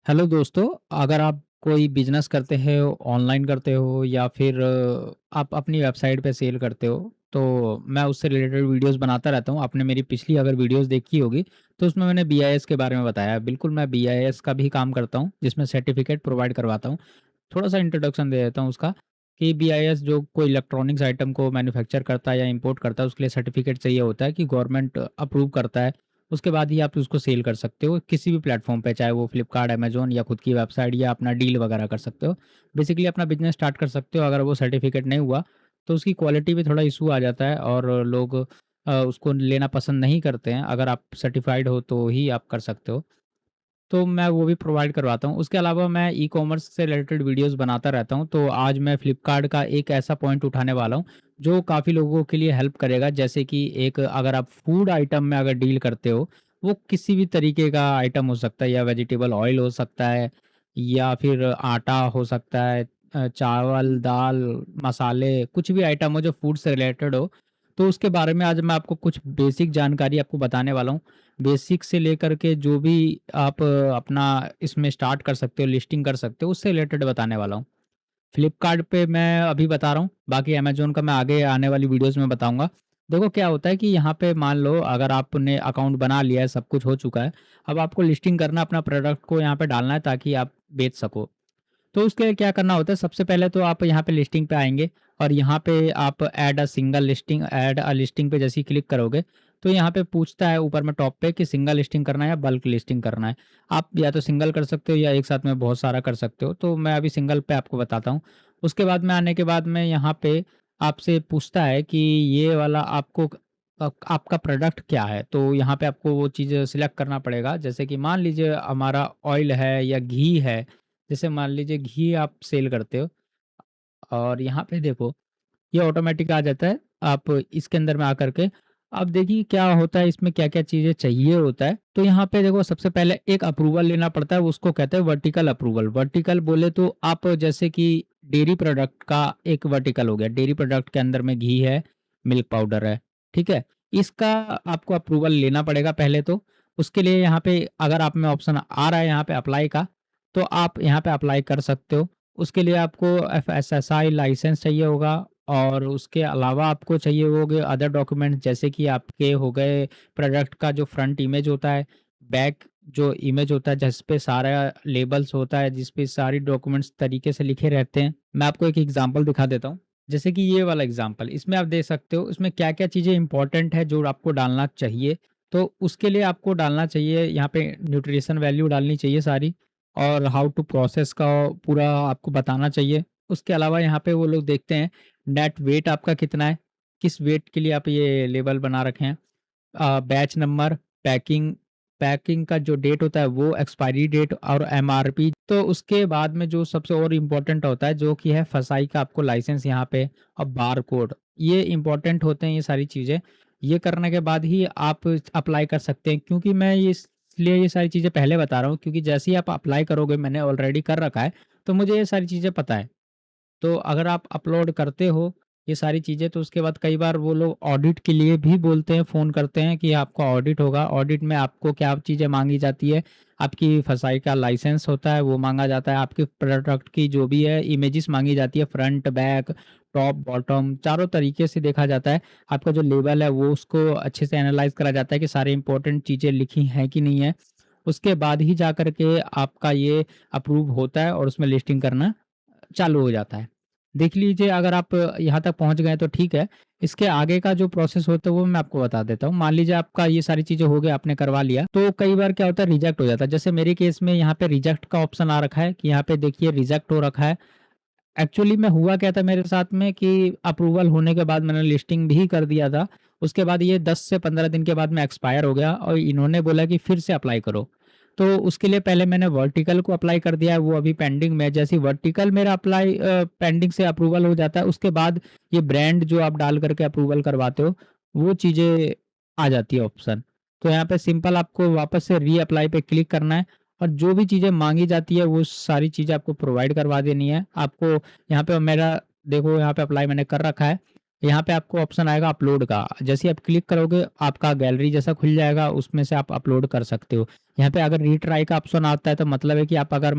Hello दोस्तों, अगर आप कोई बिज़नेस करते हो, ऑनलाइन करते हो या फिर आप अपनी वेबसाइट पे सेल करते हो, तो मैं उससे रिलेटेड वीडियोज़ बनाता रहता हूँ। आपने मेरी पिछली अगर वीडियोज़ देखी होगी, तो उसमें मैंने बीआईएस के बारे में बताया है। बिल्कुल, मैं बीआईएस का भी काम करता हूँ, जिसमें सर्टिफ़िकेट प्रोवाइड करवाता हूँ। थोड़ा-सा इंट्रोडक्शन दे देता हूँ उसका कि बीआईएस जो कोई इलेक्ट्रॉनिक्स आइटम को मैन्युफैक्चर करता है या इंपोर्ट करता है, उसके लिए सर्टिफ़िकेट चाहिए होता है कि गवर्नमेंट अप्रूव करता है। उसके बाद ही आप उसको सेल कर सकते हो किसी भी प्लेटफ़ॉर्म पे, चाहे वो फ्लिपकार्ट, अमेज़न या खुद की वेबसाइट या अपना डील वगैरह कर सकते हो। बेसिकली अपना बिज़नेस स्टार्ट कर सकते हो। अगर वो सर्टिफ़िकेट नहीं हुआ, तो उसकी क्वालिटी में थोड़ा इश्यू आ जाता है और लोग उसको लेना पसंद नहीं करते हैं। अगर आप सर्टिफ़ाइड हो तो ही आप कर सकते हो। तो मैं वो भी प्रोवाइड करवाता हूँ। उसके अलावा मैं ई-कॉमर्स से रिलेटेड वीडियोज़ बनाता रहता हूँ। तो आज मैं फ्लिपकार्ट का एक ऐसा पॉइंट उठाने वाला हूँ, जो काफ़ी लोगों के लिए हेल्प करेगा। जैसे कि एक अगर आप फूड आइटम में अगर डील करते हो, वो किसी भी तरीके का आइटम हो सकता है या वेजिटेबल ऑयल हो सकता है या फिर आटा हो सकता है, चावल, दाल, मसाले, कुछ भी आइटम हो जो फूड से रिलेटेड हो। तो उसके बारे में आज मैं आपको कुछ बेसिक जानकारी आपको बताने वाला हूँ। बेसिक से लेकर के जो भी आप अपना इसमें स्टार्ट कर सकते हो, लिस्टिंग कर सकते हो, उससे रिलेटेड बताने वाला हूँ। फ्लिपकार्ट पे मैं अभी बता रहा हूँ, बाकी अमेज़न का मैं आगे आने वाली वीडियोज़ में बताऊँगा। देखो क्या होता है कि यहाँ पे मान लो अगर आपने अकाउंट बना लिया है, सब कुछ हो चुका है, अब आपको लिस्टिंग करना अपना प्रोडक्ट को यहाँ पे डालना है ताकि आप बेच सको। तो उसके लिए क्या करना होता है, सबसे पहले तो आप यहाँ पे लिस्टिंग पे आएँगे और यहाँ पे आप ऐड अ लिस्टिंग पे जैसे ही क्लिक करोगे, तो यहाँ पे पूछता है ऊपर में टॉप पे कि सिंगल लिस्टिंग करना है या बल्क लिस्टिंग करना है। आप या तो सिंगल कर सकते हो या एक साथ में बहुत सारा कर सकते हो, तो मैं अभी सिंगल पे आपको बताता हूँ। उसके बाद में आने के बाद में यहाँ पे आपसे पूछता है कि ये वाला आपको आपका प्रोडक्ट क्या है? तो यहाँ पे आपको वो चीज़ सिलेक्ट करना पड़ेगा। जैसे कि मान लीजिए हमारा ऑयल है या घी है, जैसे मान लीजिए घी आप सेल करते हो और यहाँ पे देखो ये ऑटोमेटिक आ जाता है। आप इसके अंदर में आकर के अब देखिए क्या होता है, इसमें क्या-क्या चीज़ें चाहिए होता है। तो यहाँ पे देखो सबसे पहले एक अप्रूवल लेना पड़ता है, उसको कहते हैं वर्टिकल अप्रूवल। वर्टिकल बोले तो आप जैसे कि डेयरी प्रोडक्ट का एक वर्टिकल हो गया। डेयरी प्रोडक्ट के अंदर में घी है, मिल्क पाउडर है, ठीक है? इसका आपको अप्रूवल लेना पड़ेगा पहले तो। उसके लिए यहाँ पे अगर आप में ऑप्शन आ रहा है यहाँ पे अप्लाई का, तो आप यहाँ पे अप्लाई कर सकते हो। उसके लिए आपको एफएसएसआई लाइसेंस चाहिए होगा और उसके अलावा आपको चाहिए होंगे अदर डॉक्यूमेंट, जैसे कि आपके हो गए प्रोडक्ट का जो फ्रंट इमेज होता है, बैक जो इमेज होता है जिस पे सारा लेबल्स होता है, जिस पे सारी डॉक्यूमेंट्स तरीके से लिखे रहते हैं। मैं आपको एक एग्जांपल दिखा देता हूँ। जैसे कि ये वाला एग्जांपल, इसमें आप देख सकते हो इसमें क्या-क्या चीज़ें इंपॉर्टेंट है जो आपको डालना चाहिए। तो उसके लिए आपको डालना चाहिए यहाँ पे न्यूट्रिशन वैल्यू डालनी चाहिए सारी और हाउ टू प्रोसेस का पूरा आपको बताना चाहिए। उसके अलावा यहाँ पे वो लोग देखते हैं नेट वेट आपका कितना है, किस वेट के लिए आप ये लेबल बना रखे हैं। बैच नंबर, पैकिंग पैकिंग का जो डेट होता है वो, एक्सपायरी डेट और एमआरपी। तो उसके बाद में जो सबसे और इम्पोर्टेंट होता है जो कि है फसाई का आपको लाइसेंस यहाँ पे और बारकोड, ये इम्पोर्टेंट होते हैं ये सारी चीज़ें। ये करने के बाद ही आप अप्लाई कर सकते हैं, क्योंकि मैं ये इसलिए ये सारी चीज़ें पहले बता रहा हूँ क्योंकि जैसे ही आप अप्लाई करोगे, मैंने ऑलरेडी कर रखा है, तो मुझे ये सारी चीज़ें पता है। तो अगर आप अपलोड करते हो ये सारी चीज़ें, तो उसके बाद कई बार वो लोग ऑडिट के लिए भी बोलते हैं, फ़ोन करते हैं कि आपका ऑडिट होगा। ऑडिट में आपको क्या चीज़ें माँगी जाती है, आपकी फसाई का लाइसेंस होता है वो माँगा जाता है, आपके प्रोडक्ट की जो भी है इमेजेस माँगी जाती है, फ्रंट, बैक, टॉप, बॉटम चारों तरीके से देखा जाता है। आपका जो लेबल है वो उसको अच्छे से एनालाइज़ करा जाता है कि सारी इम्पोर्टेंट चीज़ें लिखी हैं कि नहीं है। उसके बाद ही जा कर के आपका ये अप्रूव होता है और उसमें लिस्टिंग करना चालू हो जाता है। देख लीजिए अगर आप यहाँ तक पहुँच गए तो ठीक है, इसके आगे का जो प्रोसेस होता है वो मैं आपको बता देता हूँ। मान लीजिए आपका ये सारी चीज़ें हो गई, आपने करवा लिया, तो कई बार क्या होता है रिजेक्ट हो जाता है। जैसे मेरे केस में यहाँ पे रिजेक्ट का ऑप्शन आ रखा है कि यहाँ पे देखिए रिजेक्ट हो रखा है। एक्चुअली में हुआ क्या था मेरे साथ में कि अप्रूवल होने के बाद मैंने लिस्टिंग भी कर दिया था। उसके बाद ये 10 से 15 दिन के बाद में एक्सपायर हो गया और इन्होंने बोला कि फिर से अप्लाई करो। तो उसके लिए पहले मैंने वर्टिकल को अप्लाई कर दिया है, वो अभी पेंडिंग में है। जैसे ही वर्टिकल मेरा अप्लाई पेंडिंग से अप्रूवल हो जाता है, उसके बाद ये ब्रांड जो आप डाल करके अप्रूवल करवाते हो, वो चीज़ें आ जाती है ऑप्शन। तो यहाँ पे सिंपल आपको वापस से रीअप्लाई पे क्लिक करना है और जो भी चीज़ें माँगी जाती है, वो सारी चीज़ें आपको प्रोवाइड करवा देनी है। आपको यहाँ पे मेरा देखो यहाँ पे अप्लाई मैंने कर रखा है। यहाँ पे आपको ऑप्शन आएगा अपलोड का। जैसे ही आप क्लिक करोगे आपका गैलरी जैसा खुल जाएगा, उसमें से आप अपलोड कर सकते हो। यहाँ पे अगर रीट्राई का ऑप्शन आता है तो मतलब है कि आप अगर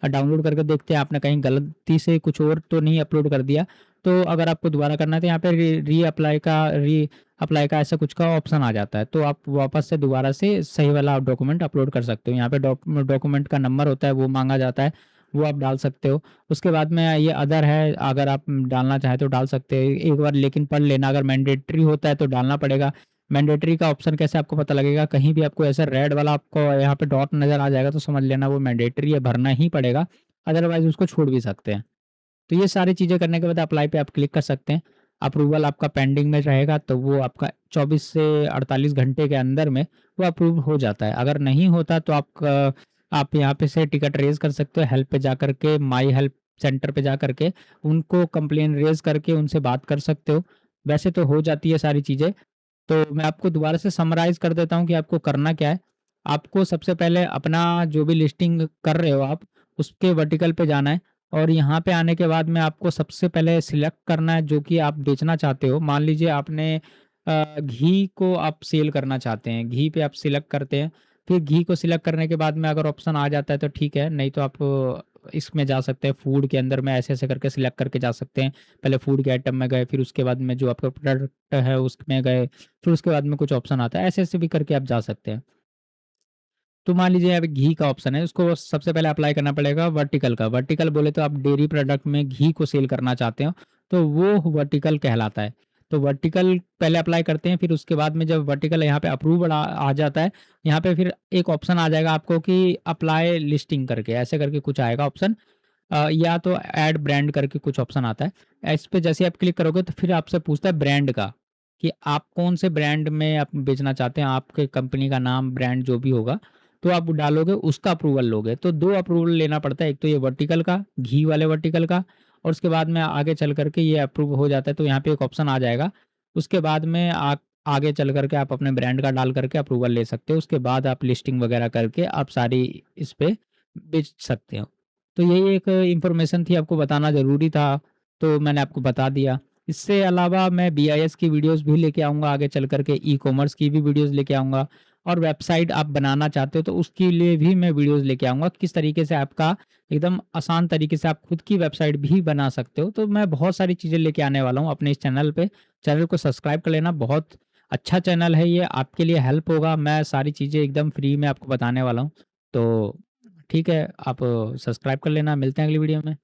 डाउनलोड करके देखते हैं आपने कहीं गलती से कुछ और तो नहीं अपलोड कर दिया, तो अगर आपको दोबारा करना है तो यहाँ पे री अप्लाई का ऐसा कुछ का ऑप्शन आ जाता है। तो आप वापस से दोबारा से सही वाला डॉक्यूमेंट अपलोड कर सकते हो। यहाँ पे डॉक्यूमेंट का नंबर होता है वो माँगा जाता है, वो आप डाल सकते हो। उसके बाद में ये अदर है, अगर आप डालना चाहें तो डाल सकते हैं। एक बार लेकिन पढ़ लेना, अगर मैंडेटरी होता है तो डालना पड़ेगा। मैंडेटरी का ऑप्शन कैसे आपको पता लगेगा? कहीं भी आपको ऐसा रेड वाला आपको यहाँ पे डॉट नज़र आ जाएगा तो समझ लेना वो मैंडेटरी है, भरना ही पड़ेगा, अदरवाइज़ उसको छोड़ भी सकते हैं। तो ये सारी चीज़ें करने के बाद अप्लाई पे आप क्लिक कर सकते हैं। अप्रूवल आपका पेंडिंग में रहेगा तो वो आपका 24 से 48 घंटे के अंदर में वो अप्रूव हो जाता है। अगर नहीं होता तो आप यहाँ पे से टिकट रेज़ कर सकते हो, हेल्प पे जाकर के, माई हेल्प सेंटर पे जाकर के उनको कंप्लेन रेज़ करके उनसे बात कर सकते हो। वैसे तो हो जाती है सारी चीज़ें। तो मैं आपको दोबारा से समराइज़ कर देता हूँ कि आपको करना क्या है। आपको सबसे पहले अपना जो भी लिस्टिंग कर रहे हो आप, उसके वर्टिकल पे जाना है और यहाँ पे आने के बाद में आपको सबसे पहले सिलेक्ट करना है जो कि आप बेचना चाहते हो। मान लीजिए आपने घी को आप सेल करना चाहते हैं, घी पे आप सिलेक्ट करते हैं। फिर घी को सिलेक्ट करने के बाद में अगर ऑप्शन आ जाता है तो ठीक है, नहीं तो आप इसमें जा सकते हैं, फूड के अंदर में ऐसे-ऐसे करके सिलेक्ट करके जा सकते हैं। पहले फूड के आइटम में गए, फिर उसके बाद में जो आपका प्रोडक्ट है उसमें गए, फिर उसके बाद में कुछ ऑप्शन आता है, ऐसे-ऐसे भी करके आप जा सकते हैं। तो मान लीजिए यहाँ पे घी का ऑप्शन है, उसको सबसे पहले अप्लाई करना पड़ेगा वर्टिकल का। वर्टिकल बोले तो आप डेयरी प्रोडक्ट में घी को सेल करना चाहते हो, तो वो वर्टिकल कहलाता है। तो वर्टिकल पहले अप्लाई करते हैं, फिर उसके बाद में जब वर्टिकल यहाँ पे अप्रूव्ड आ जाता है, यहाँ पे फिर एक ऑप्शन आ जाएगा आपको कि अप्लाई लिस्टिंग करके, ऐसे करके कुछ आएगा ऑप्शन। या तो ऐड ब्रांड करके कुछ ऑप्शन आता है। इस पे जैसे ही आप क्लिक करोगे तो फिर आपसे पूछता है ब्रांड का, कि आप कौन से ब्रांड में आप बेचना चाहते हैं, आपके कंपनी का नाम, ब्रांड जो भी होगा, तो आप डालोगे, उसका अप्रूवल लोगे। तो 2 अप्रूवल लेना पड़ता है, एक तो ये वर्टिकल का, घी वाले वर्टिकल का, और उसके बाद में आगे चल कर के ये अप्रूव हो जाता है तो यहाँ पे एक ऑप्शन आ जाएगा। उसके बाद में आप आगे चल कर के आप अपने ब्रांड का डाल करके अप्रूवल ले सकते हो। उसके बाद आप लिस्टिंग वगैरह करके आप सारी इस पे बेच सकते हो। तो यही एक इन्फॉर्मेशन थी, आपको बताना ज़रूरी था, तो मैंने आपको बता दिया। इससे अलावा मैं बीआईएस की वीडियोज़ भी लेके आऊँगा आगे चल कर के, ई-कॉमर्स की भी वीडियोज़ लेके आऊँगा, और वेबसाइट आप बनाना चाहते हो तो उसके लिए भी मैं वीडियोज़ लेके आऊँगा, किस तरीके से आपका एकदम आसान तरीके से आप खुद की वेबसाइट भी बना सकते हो। तो मैं बहुत सारी चीज़ें लेके आने वाला हूँ अपने इस चैनल पे। चैनल को सब्सक्राइब कर लेना, बहुत अच्छा चैनल है ये, आपके लिए हेल्प होगा। मैं सारी चीज़ें एकदम फ्री में आपको बताने वाला हूँ। तो ठीक है, आप सब्सक्राइब कर लेना, मिलते हैं अगली वीडियो में।